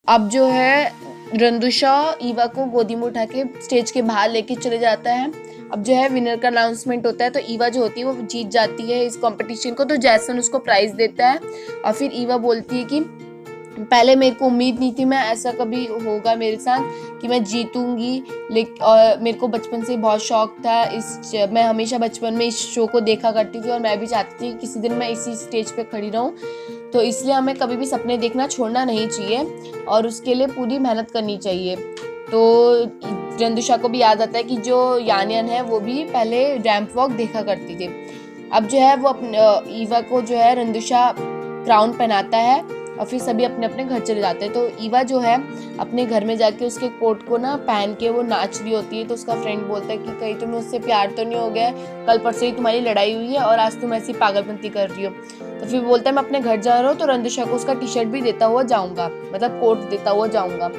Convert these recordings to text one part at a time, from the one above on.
अब जो है रंदुशा ईवा को गोदी में उठा के स्टेज के बाहर लेके चले जाता है। अब जो है विनर का अनाउंसमेंट होता है, तो ईवा जो होती है वो जीत जाती है इस कंपटीशन को, तो जैसन उसको प्राइज देता है। और फिर ईवा बोलती है कि पहले मेरे को उम्मीद नहीं थी मैं ऐसा कभी होगा मेरे साथ कि मैं जीतूंगी, लेकिन और मेरे को बचपन से बहुत शौक था मैं हमेशा बचपन में इस शो को देखा करती थी और मैं भी चाहती थी कि किसी दिन मैं इसी स्टेज पे खड़ी रहूं। तो इसलिए हमें कभी भी सपने देखना छोड़ना नहीं चाहिए और उसके लिए पूरी मेहनत करनी चाहिए। तो रंदुशा को भी याद आता है कि जो यान है वो भी पहले रैंप वॉक देखा करती थी। अब जो है वो अपने ईवा को जो है रंदुशा क्राउन पहनाता है और फिर सभी अपने अपने घर चले जाते हैं। तो ईवा जो है अपने घर में जाके उसके कोट को ना पहन के वो नाच रही होती है। तो उसका फ्रेंड बोलता है कि कहीं तुम्हें उससे प्यार तो नहीं हो गया, कल परसों ही तुम्हारी लड़ाई हुई है और आज तुम ऐसी पागलपंती कर रही हो। तो फिर बोलता है मैं अपने घर जा रहा हूँ, तो रंदुशा को उसका टी शर्ट भी देता हुआ जाऊंगा, मतलब कोट देता हुआ जाऊंगा।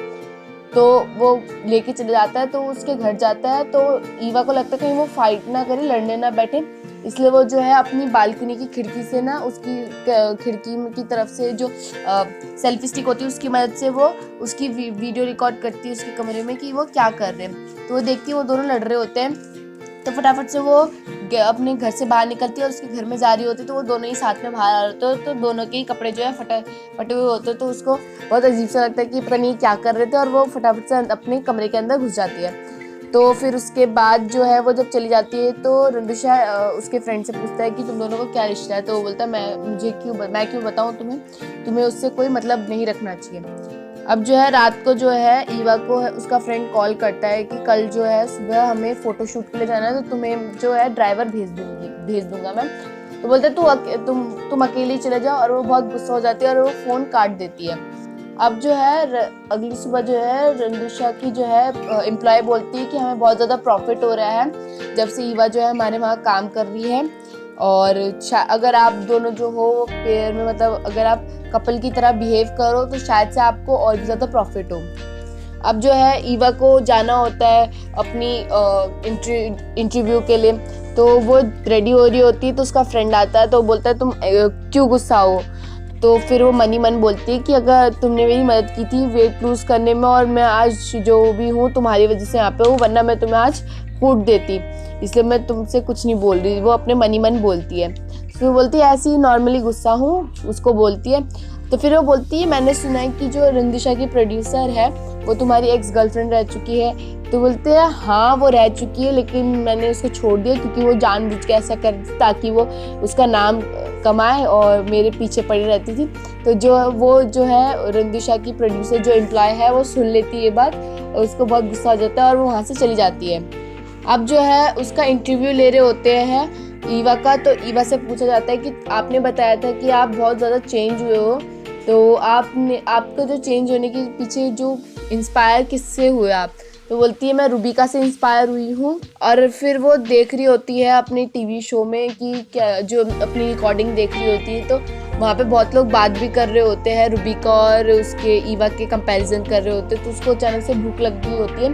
तो वो लेके चले जाता है, तो उसके घर जाता है। तो ईवा को लगता है कहीं वो फाइट ना करे, लड़ने ना बैठे, इसलिए वो जो है अपनी बालकनी की खिड़की से ना उसकी खिड़की की तरफ से जो सेल्फी स्टिक होती है उसकी मदद से वो उसकी वीडियो रिकॉर्ड करती है उसके कमरे में कि वो क्या कर रहे हैं। तो वो देखती है वो दोनों लड़ रहे होते हैं, तो फटाफट से वो अपने घर से बाहर निकलती है और उसके घर में जा रही होती है। तो वो दोनों ही साथ में बाहर आ रहे होते हैं, तो दोनों के ही कपड़े जो है फटे हुए होते हैं। तो उसको बहुत अजीब सा लगता है कि पता नहीं क्या कर रहे थे, और वो फटाफट से अपने कमरे के अंदर घुस जाती है। तो फिर उसके बाद जो है वो जब चली जाती है तो रंदुशा उसके फ्रेंड से पूछता है कि तुम दोनों को क्या रिश्ता है। तो वो बोलता है मैं क्यों बताऊँ तुम्हें उससे कोई मतलब नहीं रखना चाहिए। अब जो है रात को जो है ईवा को है उसका फ्रेंड कॉल करता है कि कल जो है सुबह हमें फोटोशूट के लिए जाना है, तो तुम्हें जो है ड्राइवर भेज दूंगा मैं। तो बोलते तुम अकेले चले जाओ, और वो बहुत गुस्सा हो जाती है और वो फोन काट देती है। अब जो है अगली सुबह जो है रंदुशा की जो है एम्प्लॉय बोलती है कि हमें बहुत ज़्यादा प्रॉफिट हो रहा है जब से ईवा जो है हमारे वहाँ काम कर रही है, और अगर आप दोनों जो हो पेयर में, मतलब अगर आप कपल की तरह बिहेव करो तो शायद से आपको और भी ज़्यादा प्रॉफिट हो। अब जो है ईवा को जाना होता है अपनी इंटरव्यू के लिए, तो वो रेडी हो रही होती है। तो उसका फ्रेंड आता है तो बोलता है तुम क्यों गुस्सा हो। तो फिर वो मनी मन बोलती है कि अगर तुमने मेरी मदद की थी वेट लूज करने में और मैं आज जो भी हूँ तुम्हारी वजह से यहाँ पे हूँ, वरना मैं तुम्हें आज कूट देती, इसलिए मैं तुमसे कुछ नहीं बोल रही। वो अपने मनी मन बोलती है। फिर वो बोलती है ऐसे ही नॉर्मली गुस्सा हूँ, उसको बोलती है। तो फिर वो बोलती है मैंने सुना है कि जो रंदुशा की प्रोड्यूसर है वो तुम्हारी एक्स गर्लफ्रेंड रह चुकी है। तो बोलते हैं हाँ वो रह चुकी है, लेकिन मैंने उसको छोड़ दिया क्योंकि वो जानबूझ के ऐसा करती ताकि वो उसका नाम कमाए और मेरे पीछे पड़ी रहती थी। तो वो जो है रंदुशा की प्रोड्यूसर जो एम्प्लॉय है वो सुन लेती है ये बात, और उसको बहुत गुस्सा हो जाता है और वो वहाँ से चली जाती है। अब जो है उसका इंटरव्यू ले रहे होते हैं ईवा का। तो ईवा से पूछा जाता है कि आपने बताया था कि आप बहुत ज़्यादा चेंज हुए हो, तो आपका जो चेंज होने के पीछे जो इंस्पायर किससे हुए आप। तो बोलती है मैं रूबिका से इंस्पायर हुई हूँ। और फिर वो देख रही होती है अपने टीवी शो में कि क्या जो अपनी रिकॉर्डिंग देख रही होती है, तो वहाँ पे बहुत लोग बात भी कर रहे होते हैं रूबिका और उसके ईवा के कंपैरिजन कर रहे होते हैं। तो उसको अचानक से भूख लग गई होती है,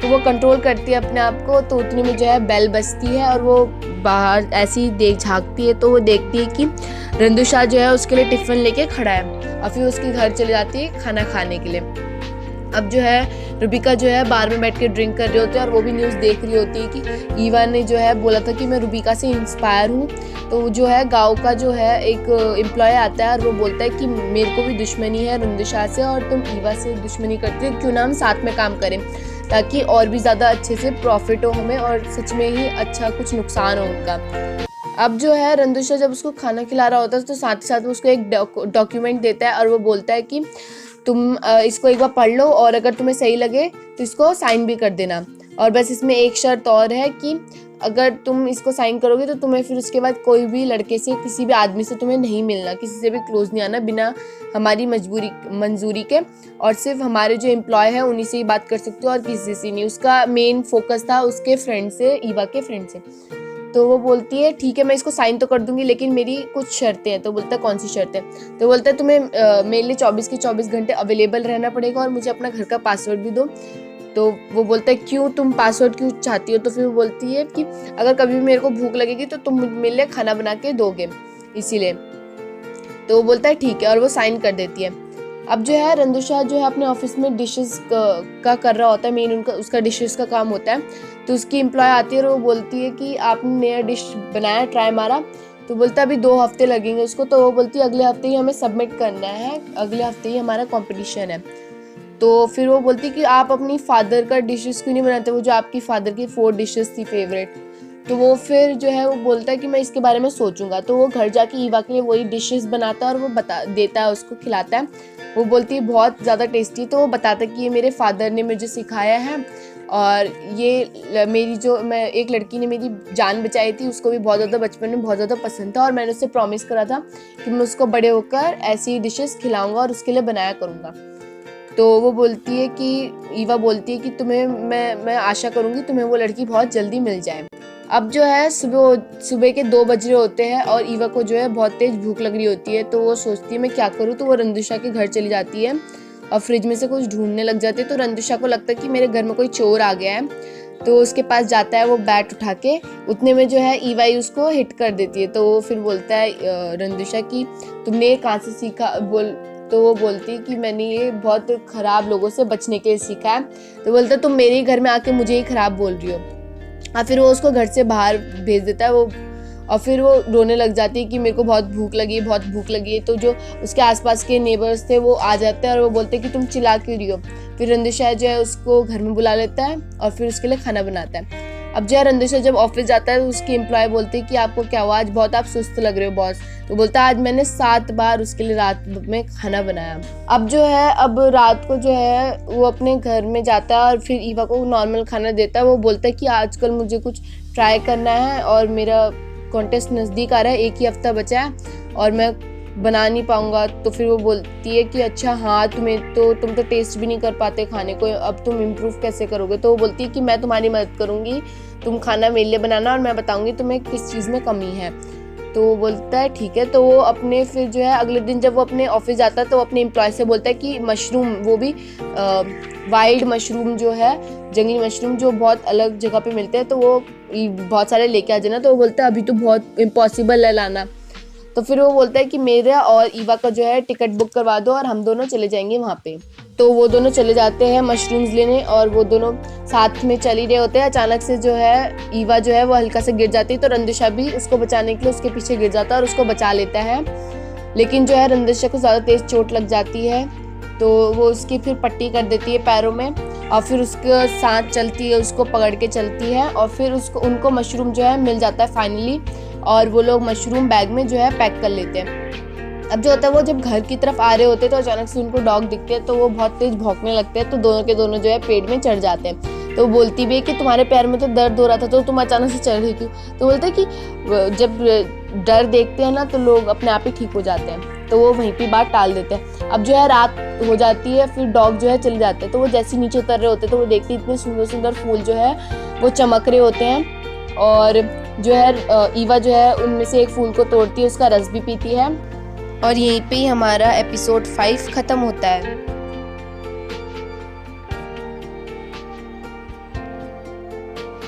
तो वो कंट्रोल करती है अपने आप को। तो उतने में जो है बेल बजती है और वो बाहर ऐसी ही झाँकती है, तो वो देखती है कि रंदुशा जो है उसके लिए टिफ़िन लेके खड़ा है, और फिर उसके घर चले जाती है खाना खाने के लिए। अब जो है रूबिका जो है बार में बैठ के ड्रिंक कर रही होती है और वो भी न्यूज़ देख रही होती है कि ईवा ने जो है बोला था कि मैं रूबिका से इंस्पायर हूँ। तो जो है गांव का जो है एक एम्प्लॉय आता है और वो बोलता है कि मेरे को भी दुश्मनी है रंदुशा से और तुम ईवा से दुश्मनी करती हो, क्यों ना हम साथ में काम करें ताकि और भी ज़्यादा अच्छे से प्रॉफिट हो हमें और सच में ही अच्छा कुछ नुकसान हो उनका। अब जो है रंदुशा जब उसको खाना खिला रहा होता है तो साथ ही साथ उसको एक डॉक्यूमेंट देता है और वो बोलता है कि तुम इसको एक बार पढ़ लो और अगर तुम्हें सही लगे तो इसको साइन भी कर देना। और बस इसमें एक शर्त और है कि अगर तुम इसको साइन करोगे तो तुम्हें फिर उसके बाद कोई भी लड़के से किसी भी आदमी से तुम्हें नहीं मिलना, किसी से भी क्लोज नहीं आना बिना हमारी मंजूरी के, और सिर्फ हमारे जो एम्प्लॉय है उन्हीं से ही बात कर सकते हो और किसी से नहीं। उसका मेन फोकस था उसके फ्रेंड से, ईवा के फ्रेंड से। तो वो बोलती है ठीक है मैं इसको साइन तो कर दूंगी लेकिन मेरी कुछ शर्तें हैं। तो बोलता है कौन सी शर्तें। तो बोलता है तुम्हें मेरे लिए 24 के 24 घंटे अवेलेबल रहना पड़ेगा और मुझे अपना घर का पासवर्ड भी दो। तो वो बोलता है क्यों, तुम पासवर्ड क्यों चाहती हो। तो फिर वो बोलती है कि अगर कभी भी मेरे को भूख लगेगी तो तुम मेरे लिए खाना बना के दोगे इसीलिए। तो वो बोलता है ठीक है और वो साइन कर देती है। अब जो है रंदुशा जो है अपने ऑफिस में डिशेस का कर रहा होता है, मेन उनका उसका डिशेस का काम होता है। तो उसकी एम्प्लॉय आती है और वो बोलती है कि आपने नया डिश बनाया, ट्राई मारा? तो बोलता है अभी 2 हफ्ते लगेंगे उसको। तो वो बोलती है अगले हफ्ते ही हमें सबमिट करना है, अगले हफ्ते ही हमारा कंपटीशन है। तो फिर वो बोलती है कि आप अपनी फादर का डिशेस क्यों नहीं बनाते, वो जो आपकी फादर की 4 डिशेस थी फेवरेट। तो वो फिर जो है वो बोलता है कि मैं इसके बारे में सोचूंगा। तो वो घर जाके ईवा के लिए वही डिशेस बनाता है और वो बता देता है, उसको खिलाता है। वो बोलती है बहुत ज़्यादा टेस्टी। तो वो बताता है कि ये मेरे फादर ने मुझे सिखाया है और ये मेरी जो मैं एक लड़की ने मेरी जान बचाई थी, उसको भी बहुत ज़्यादा बचपन में बहुत ज़्यादा पसंद था और मैंने उससे प्रॉमिस करा था कि मैं उसको बड़े होकर ऐसी डिशेस खिलाऊंगा और उसके लिए बनाया करूँगा। तो वो बोलती है कि ईवा बोलती है कि तुम्हें मैं आशा करूँगी तुम्हें वो लड़की बहुत जल्दी मिल जाए। अब जो है सुबह के 2 बज रहे होते हैं और ईवा को जो है बहुत तेज भूख लग रही होती है। तो वो सोचती है मैं क्या करूँ। तो वो रंदुशा के घर चली जाती है और फ्रिज में से कुछ ढूंढने लग जाती है। तो रंदुशा को लगता है कि मेरे घर में कोई चोर आ गया है। तो उसके पास जाता है वो बैट उठा के, उतने में जो है ईवा ही उसको हिट कर देती है। तो वो फिर बोलता है रंदुशा कि तुमने ये कहाँ से सीखा। तो वो बोलती है कि मैंने ये बहुत ख़राब लोगों से बचने के लिए सीखा है। तो बोलता है तुम मेरे ही घर में आके मुझे ही ख़राब बोल रही हो। और फिर वो उसको घर से बाहर भेज देता है वो। और फिर वो रोने लग जाती है कि मेरे को बहुत भूख लगी है, बहुत भूख लगी है। तो जो उसके आसपास के नेबर्स थे वो आ जाते हैं और वो बोलते हैं कि तुम चिल्ला क्यों रही हो। फिर रंदुशा जो है उसको घर में बुला लेता है और फिर उसके लिए खाना बनाता है। अब जो है रंदुशा जब ऑफिस जाता है तो उसकी एम्प्लॉय बोलती है कि आपको क्या हुआ, आज बहुत आप सुस्त लग रहे हो बॉस। तो बोलता है आज मैंने 7 बार उसके लिए रात में खाना बनाया। अब जो है अब रात को जो है वो अपने घर में जाता है और फिर ईवा को नॉर्मल खाना देता है। वो बोलता है कि आजकल मुझे कुछ ट्राई करना है और मेरा कॉन्टेस्ट नज़दीक आ रहा है, 1 ही हफ्ता बचा है और मैं बना नहीं पाऊंगा। तो फिर वो बोलती है कि अच्छा हाँ तुम तो टेस्ट भी नहीं कर पाते खाने को, अब तुम इम्प्रूव कैसे करोगे। तो वो बोलती है कि मैं तुम्हारी मदद करूँगी, तुम खाना मेरे लिए बनाना और मैं बताऊँगी तुम्हें किस चीज़ में कमी है। तो वो बोलता है ठीक है। तो वो अपने फिर जो है अगले दिन जब वो अपने ऑफिस जाता है तो अपने एम्प्लॉय से बोलता है कि मशरूम, वो भी वाइल्ड मशरूम जो है, जंगली मशरूम जो बहुत अलग जगह पे मिलते हैं, तो वो बहुत सारे लेके आ जाना। तो वो बोलता है अभी तो बहुत इम्पॉसिबल है लाना। तो फिर वो बोलता है कि मेरा और ईवा का जो है टिकट बुक करवा दो और हम दोनों चले जाएंगे वहाँ पे। तो वो दोनों चले जाते हैं मशरूम्स लेने और वो दोनों साथ में चल ही रहे होते हैं। अचानक से जो है ईवा जो है वो हल्का से गिर जाती है। तो रंदुशा भी उसको बचाने के लिए उसके पीछे गिर जाता है और उसको बचा लेता है। लेकिन जो है रंदुशा को ज़्यादा तेज चोट लग जाती है। तो वो उसकी फिर पट्टी कर देती है पैरों में और फिर उसके साथ चलती है, उसको पकड़ के चलती है और फिर उनको मशरूम जो है मिल जाता है फाइनली। और वो लोग मशरूम बैग में जो है पैक कर लेते हैं। अब जो होता है वो जब घर की तरफ आ रहे होते हैं तो अचानक से उनको डॉग दिखते हैं। तो वो बहुत तेज भौंकने लगते हैं। तो दोनों के दोनों जो है पेड़ में चढ़ जाते हैं। तो बोलती भी है कि तुम्हारे पैर में तो दर्द हो रहा था तो तुम अचानक से चढ़ रही क्यों। तो बोलते हैं कि जब डर देखते हैं ना तो लोग अपने आप ही ठीक हो जाते हैं। तो वो वहीं पे बात टाल देते हैं। अब जो है रात हो जाती है, फिर डॉग जो है चले जाते हैं। तो वो जैसे नीचे उतर रहे होते हैं तो वो देखते हैं इतने सुंदर सुंदर फूल जो है वो चमक रहे होते हैं। और जो है ईवा जो है उनमें से एक फूल को तोड़ती है, उसका रस भी पीती है। और यहीं पे ही हमारा एपिसोड 5 ख़त्म होता है।